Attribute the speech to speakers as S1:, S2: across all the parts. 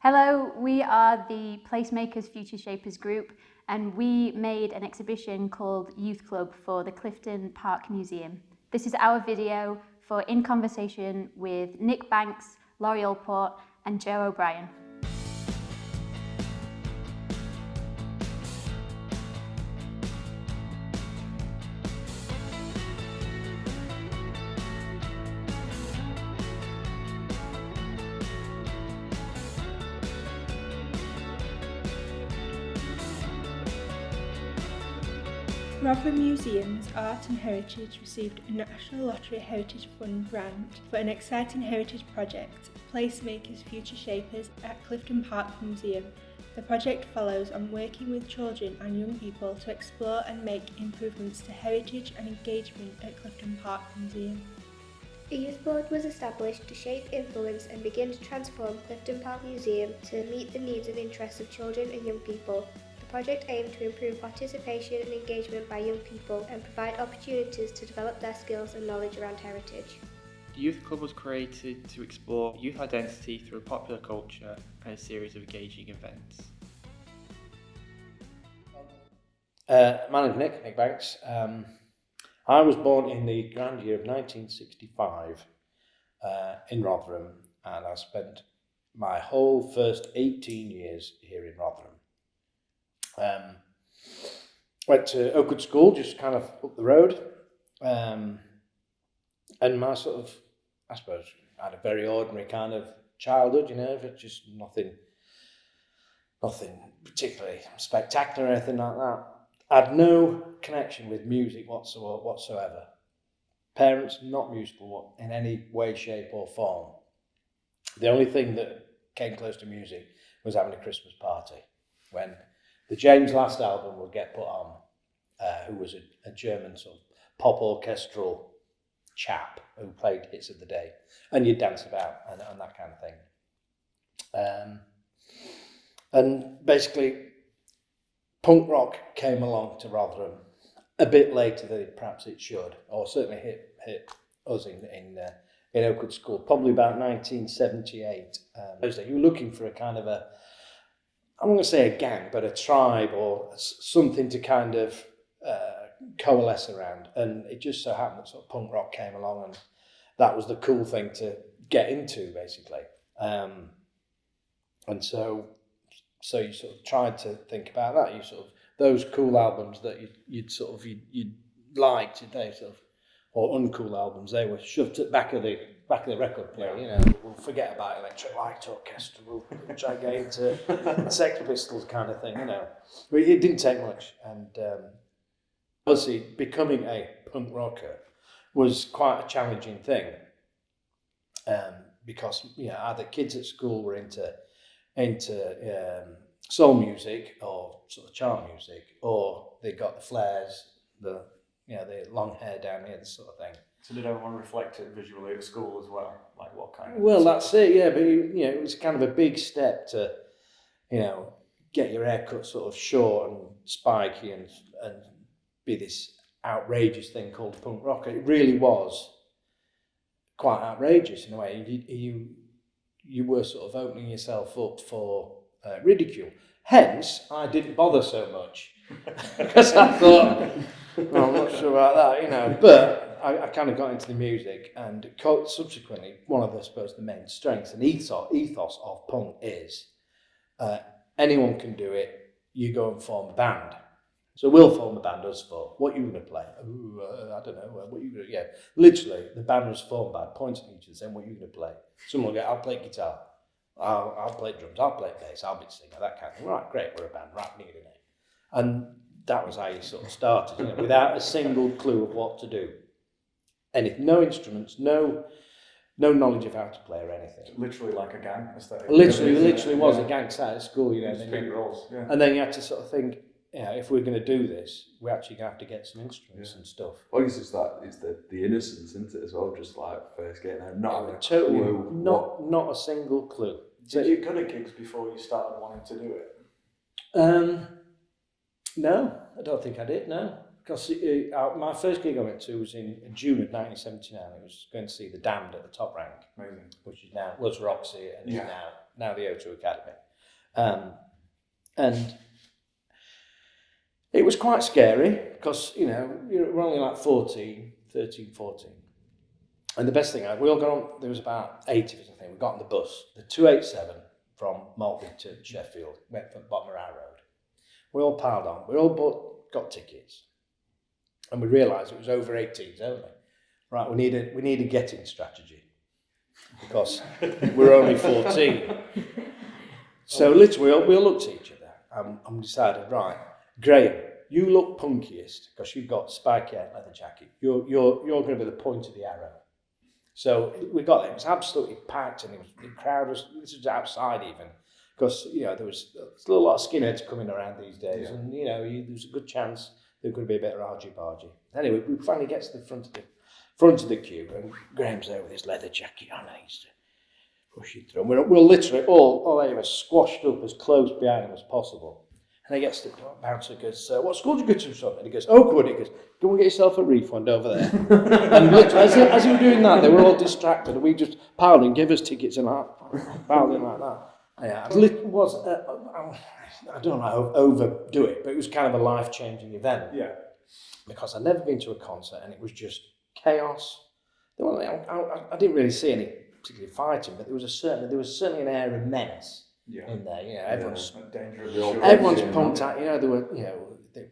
S1: Hello, we are the Placemakers Future Shapers group, and we made an exhibition called Youth Club for the Clifton Park Museum. This is our video for In Conversation with Nick Banks, Laurie Allport and Joe O'Brien.
S2: Rotherham Museum's Art and Heritage received a National Lottery Heritage Fund grant for an exciting heritage project, Placemakers Future Shapers at Clifton Park Museum. The project follows on working with children and young people to explore and make improvements to heritage and engagement at Clifton Park Museum.
S3: A youth board was established to shape, influence and begin to transform Clifton Park Museum to meet the needs and interests of children and young people. The project aimed to improve participation and engagement by young people and provide opportunities to develop their skills and knowledge around heritage.
S4: The Youth Club was created to explore youth identity through popular culture and a series of engaging events.
S5: My name's Nick Banks. I was born in the grand year of 1965 in Rotherham, and I spent my whole first 18 years here in Rotherham. Went to Oakwood School, just kind of up the road, and my sort of, I suppose, I had a very ordinary kind of childhood, just nothing particularly spectacular or anything like that. I had no connection with music whatsoever. Parents not musical in any way, shape or form. The only thing that came close to music was having a Christmas party when the James Last album would get put on, who was a German sort of pop orchestral chap who played hits of the day, and you'd dance about and that kind of thing. And basically, punk rock came along to Rotherham a bit later than perhaps it should, or certainly hit us in Oakwood School, probably about 1978. You were looking for a kind of a, I'm not going to say a gang, but a tribe or something to kind of coalesce around. And it just so happened that sort of punk rock came along, and that was the cool thing to get into, basically. And so you sort of tried to think about that. You sort of, those cool albums that you'd liked, they sort of, or uncool albums, they were shoved at the back of the record player. We'll forget about Electric Light Orchestra, we'll try and get into Sex Pistols kind of thing, But it didn't take much, and obviously becoming a punk rocker was quite a challenging thing, because either kids at school were into soul music or sort of chart music, or they got the flares, the long hair down here, this sort of thing.
S6: So did everyone reflect it visually at school as well? Like what kind of...
S5: Well, that's it, yeah, but it was kind of a big step to, get your haircut sort of short and spiky and be this outrageous thing called punk rock. It really was quite outrageous in a way. You were sort of opening yourself up for ridicule. Hence, I didn't bother so much because I thought, well, I'm not sure about that, But I kind of got into the music, and subsequently, one of the main strengths and ethos of punk is anyone can do it. You go and form a band. So we'll form a band, us four. What are you going to play? I don't know. What are you going to? Yeah, literally, the band was formed by pointing at each other, saying, "What are you going to play?" Someone will go, "I'll play guitar. I'll play drums. I'll play bass. I'll be singer." That kind of thing. Right, great. We're a band. Right, needing it. And that was how you sort of started, without a single clue of what to do. Anything, no instruments, no knowledge of how to play or anything.
S6: Literally like a gang aesthetic.
S5: Literally was a gang sat at school,
S6: roles, yeah.
S5: And then you had to sort of think, if we're going to do this, we're actually going to have to get some instruments and stuff.
S7: I guess it's the innocence, isn't it, as well? Just like first getting out, not having a
S5: totally
S7: clue.
S5: Not a single clue.
S6: Did you go to gigs before you started wanting to do it?
S5: No, I don't think I did. No. because my first gig I went to was in June of 1979. I was going to see The Damned at the Top Rank,
S6: Amazing.
S5: which is was Roxy and is
S6: Yeah.
S5: now the O2 Academy. And it was quite scary because, you know, we're only like 13, 14. And the best thing, we all got on, there was about 8 of us, I think. We got on the bus, the 287 from Maltby to Sheffield, went from Bottomara Road. We all piled on, we all got tickets. And we realised it was over 18s only. Right, we need a getting strategy because we're only 14. So literally, we all looked at each other and decided, right, Graham, you look punkiest because you've got spiky hair, leather jacket. You're going to be the point of the arrow. So we got there. It was absolutely packed, and the crowd was. This was outside even, because you know there was still a lot of skinheads coming around these days, and you know there was a good chance there could be a bit of argy-bargy. Anyway, we finally get to the front of the queue, and Graham's there with his leather jacket on, and he's pushing through. And we're literally all eight of us squashed up as close behind him as possible. And he gets to the bouncer, goes, what school did you go to, son? And he goes, Oakwood. He goes, go and get yourself a refund over there. And literally, as he was doing that, they were all distracted, and we just piled in, gave us tickets and piled in like that. Yeah, it was, I don't know how overdo it, but it was kind of a life-changing event.
S6: Yeah.
S5: Because I'd never been to a concert, and it was just chaos. I didn't really see any particularly fighting, but there was certainly an air of menace. In there, you know, everyone's pumped out. You know,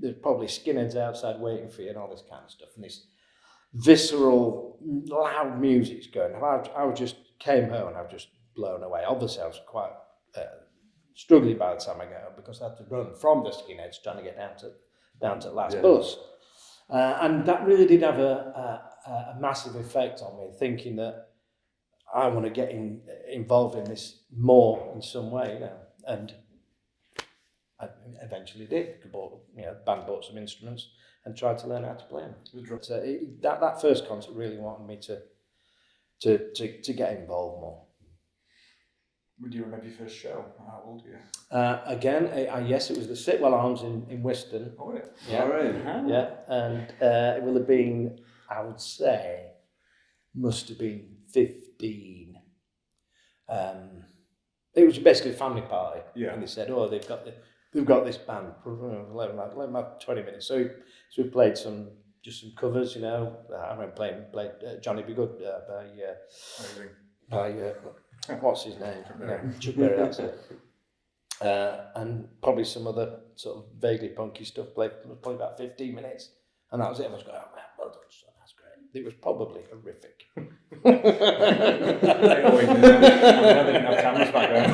S5: there's probably skinheads outside waiting for you and all this kind of stuff. And this visceral, loud music's going. I just came home and I was just blown away. Obviously, I was quite struggling by the time I got home because I had to run from the skinheads trying to get down to the last bus. And that really did have a massive effect on me, thinking that I want to get involved in this more in some way, you know, and I eventually did. The band bought some instruments and tried to learn how to play them. So that first concert really wanted me to get involved more.
S6: Would you remember your first show? How old were you?
S5: Yes, it was the Sitwell Arms in Whiston.
S6: Oh, yeah.
S5: Yeah.
S7: All right.
S5: Yeah, and it will have been, I would say, must have been 15. It was basically a family party, and they said, "Oh, they've got this band." 20 minutes. So we played some covers, you know. I remember played Johnny Be Good by what's his name? Chuck Berry. That's it. And probably some other sort of vaguely punky stuff. Played probably about 15 minutes, and that was it. I was going, "Oh man, well done, son. That's great." It was probably horrific.
S6: They always do that. I didn't have cameras back then.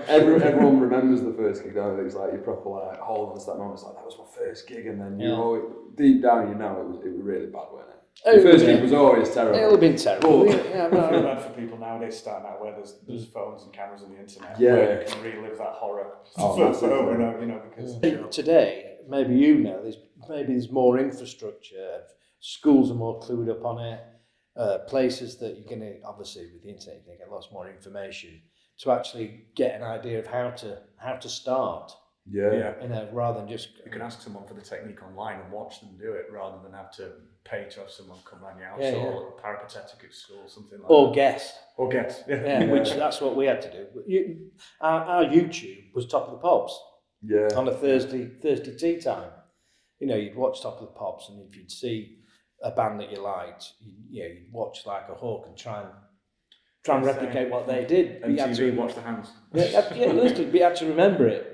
S7: Everyone remembers the first gig, don't they? It's like you proper like hold us that moment. It's like that was my first gig, and then you always, deep down it was really bad, wasn't it? The first gig was always terrible.
S5: It would have been terrible.
S6: I feel bad for people nowadays starting out where there's phones and cameras on the internet. Where you can relive that horror over and over, you know, because
S5: today, maybe there's more infrastructure. Schools are more clued up on it. Places that you're going to, obviously with the internet, you're going to get lots more information to actually get an idea of how to start.
S7: Yeah.
S5: You know, rather than just
S6: you can ask someone for the technique online and watch them do it, rather than have to pay to have someone come around your house or peripatetic at school, something like that.
S5: Or guess.
S6: Which
S5: that's what we had to do. Our YouTube was Top of the Pops.
S7: Yeah.
S5: On a Thursday tea time. You know, you'd watch Top of the Pops, and if you'd see a band that you liked, you'd watch like a hawk and try and replicate what they did.
S6: And TV, watch the hands.
S5: Literally, but you had to remember it.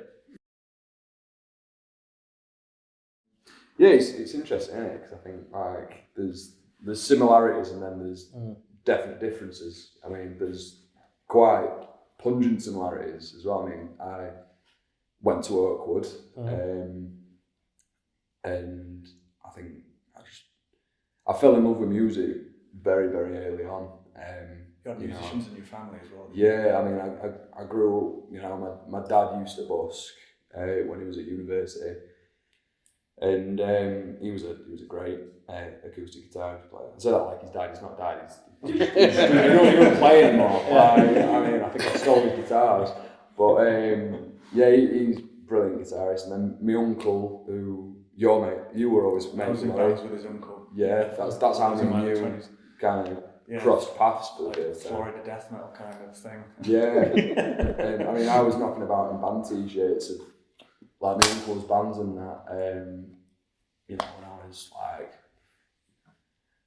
S7: Yeah, it's interesting, isn't it? Because I think like there's similarities and then there's definite differences. I mean, there's quite pungent similarities as well. I mean, I went to Oakwood, and I think I fell in love with music very, very early on.
S6: You had musicians in your family as well.
S7: Yeah, I mean, I grew up. You know, my dad used to busk when he was at university. And he was a great acoustic guitar player. I say that like he's died. He's not died. He don't play anymore. I mean, I think I stole his guitars. But he's a brilliant guitarist. And then my uncle, who your mate, you were always
S6: I
S7: mates
S6: was in
S7: with Laurie.
S6: bands with his uncle.
S7: Yeah, that's how
S6: in my
S7: me and you
S6: 20s.
S7: kind of
S6: Yeah.
S7: crossed paths for
S6: Like
S7: a bit of time.
S6: Florida death metal kind of thing.
S7: Yeah, and I mean, I was knocking about in band t-shirts of like my uncle's bands and that. You know, when I was like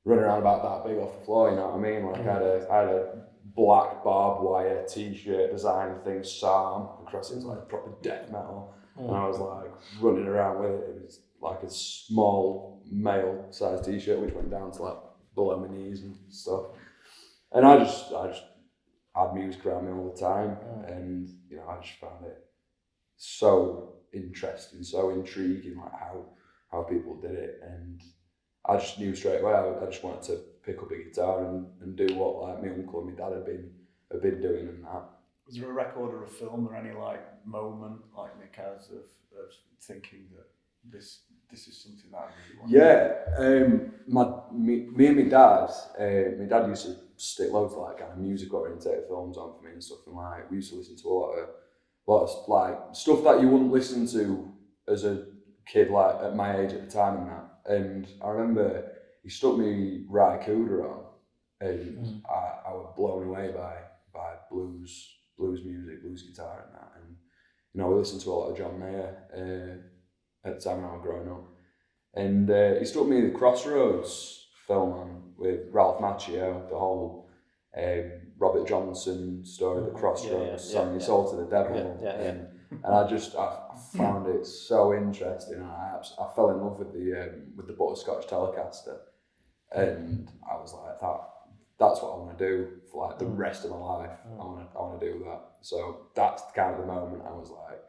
S7: running around about that big off the floor, you know what I mean? Like I had a black barbed wire t-shirt design thing, Psalm, across it was like proper death metal, and I was like running around with it. It was like a small male size t-shirt which went down to like below my knees and stuff. And I just had music around me all the time, and you know, I just found it so interesting, so intriguing, like how people did it, and I just knew straight away I just wanted to pick up a guitar and do what like my uncle and my dad had been doing and that.
S6: Was there a record or a film or any like moment like Nick has of thinking that this is something that I really want?
S7: Yeah, me and my dad used to stick loads of like kind of music oriented films on for me and stuff, and like we used to listen to a lot of like stuff that you wouldn't listen to as a kid like at my age at the time and that. And I remember he stuck me Rycuda on, and I was blown away by blues music, blues guitar and that. And you know, we listened to a lot of John Mayer at the time when I was growing up. And he stuck me the Crossroads film on with Ralph Macchio, the whole Robert Johnson story, the Crossroads song, "Your Soul to the Devil," and I found it so interesting. And I fell in love with the Butterscotch Telecaster, and I was like, that's what I want to do for like the rest of my life. I want to do that. So that's kind of the moment I was like,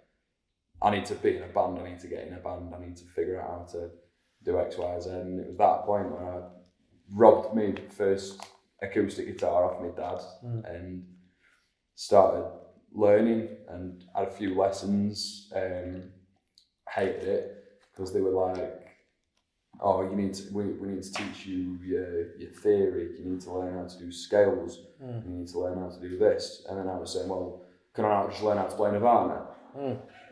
S7: I need to be in a band. I need to get in a band. I need to figure out how to do X, Y, Z. And it was that point where I robbed my first acoustic guitar off my dad and started learning and had a few lessons. Hated it because they were like, "Oh, we need to teach you your theory. You need to learn how to do scales. You need to learn how to do this." And then I was saying, "Well, can I not just learn how to play Nirvana?"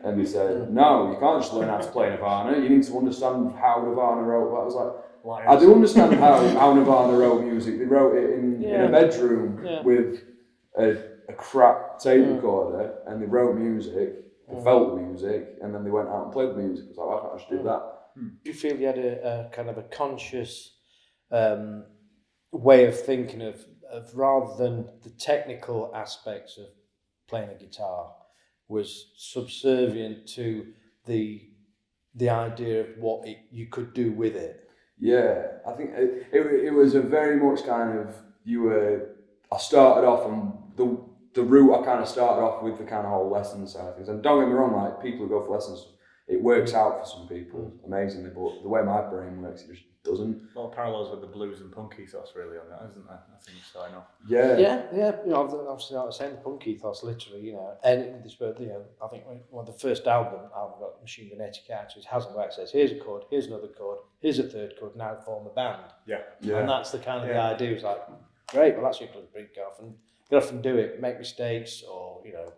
S7: And they said, "No, you can't just learn how to play Nirvana. You need to understand how Nirvana wrote." But I was like, "I do understand how Nirvana wrote music. They wrote it in a bedroom with a crap tape recorder, and they wrote music. They felt the music, and then they went out and played the music." I was like, "Why can't I just do that?"
S5: Do you feel you had a kind of a conscious way of thinking of rather than the technical aspects of playing a guitar was subservient to the idea of what you could do with it?
S7: Yeah, I think it was a very much kind of I started off on the route. I kind of started off with the kind of whole lesson side of things, and don't get me wrong, like people who go for lessons, it works out for some people amazingly, but the way my brain works, it just doesn't.
S6: A lot of parallels with the blues and punk ethos really on that, isn't there? I think starting off.
S7: Yeah.
S5: You know, obviously like the same punk ethos, literally. You know, and this, you know, I think one of the first album got Machine Gun Etiquette, which hasn't worked. Says here's a chord, here's another chord, here's a third chord. Now form a band. Yeah. And that's the kind of the idea. It's like, great. Well, that's your bring get off and do it. Make mistakes, or you know,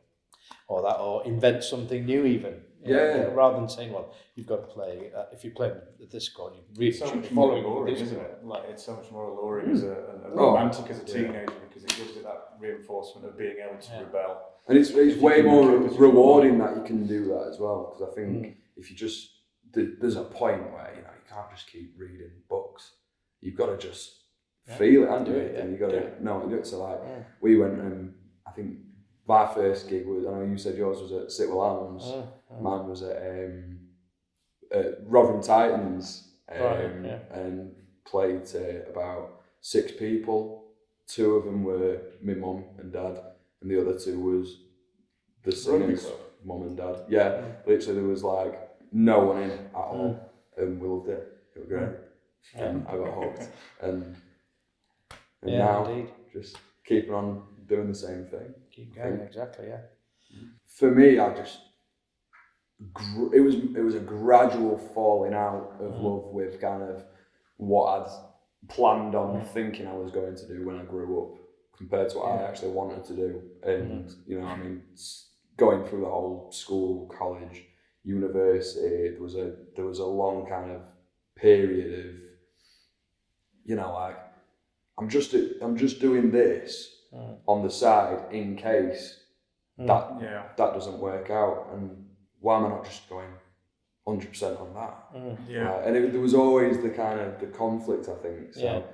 S5: or invent something new even. You know, rather than saying, well, you've got to play. If you play this chord, you really
S6: so
S5: should
S6: much
S5: be
S6: more
S5: following
S6: alluring,
S5: this
S6: isn't
S5: chord.
S6: it? Like it's so much more alluring as a romantic as a teenager because it gives it that reinforcement of being able to rebel.
S7: And it's way more rewarding that you can do that as well, because I think if you just there's a point where you can't just keep reading books. You've got to just feel it and do it, and you got to know what you do. So like we went and I think my first gig was, I know you said yours was at Sitwell Arms. Mine was at Rotherham Titans, and played to about 6 people. 2 of them were my mum and dad, and the other 2 was the singers, mum and dad. Yeah, literally there was like no one in at all, and we loved it. It was great, and I got hooked, and now indeed. Just keeping on doing the same thing.
S5: Keep going, exactly,
S7: For me, it was a gradual falling out of love with kind of what I'd planned on thinking I was going to do when I grew up compared to what I actually wanted to do. And, you know, I mean, going through the whole school, college, university, there was a long kind of period of, you know, like I'm just doing this on the side in case that doesn't work out, and why am I not just going 100% on that? And there was always the kind of the conflict, I think. So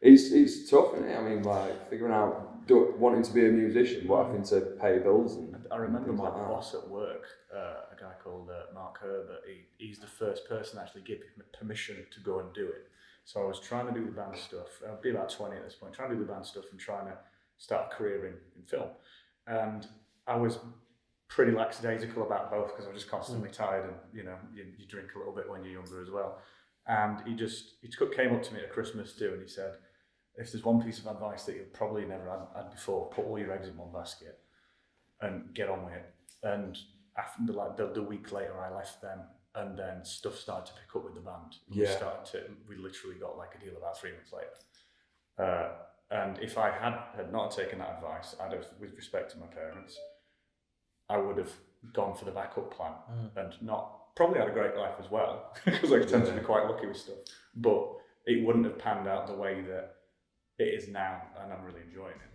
S7: it's tough, isn't it? I mean, like figuring out wanting to be a musician, but having to pay bills. And
S8: I remember my
S7: like
S8: boss at work, a guy called Mark Herbert. He's the first person to actually give me permission to go and do it. So I was trying to do the band stuff. I'd be about 20 at this point, trying to do the band stuff and trying to start a career in film. And I was pretty lackadaisical about both because I was just constantly tired, and you know, you drink a little bit when you're younger as well. And he came up to me at a Christmas do, and he said, if there's one piece of advice that you've probably never had before, put all your eggs in one basket and get on with it. And after the week later, I left them, and then stuff started to pick up with the band. We literally got like a deal about 3 months later. And if I had not taken that advice, I'd have, with respect to my parents, I would have gone for the backup plan and probably had a great life as well, because I tend to be quite lucky with stuff. But it wouldn't have panned out the way that it is now, and I'm really enjoying it.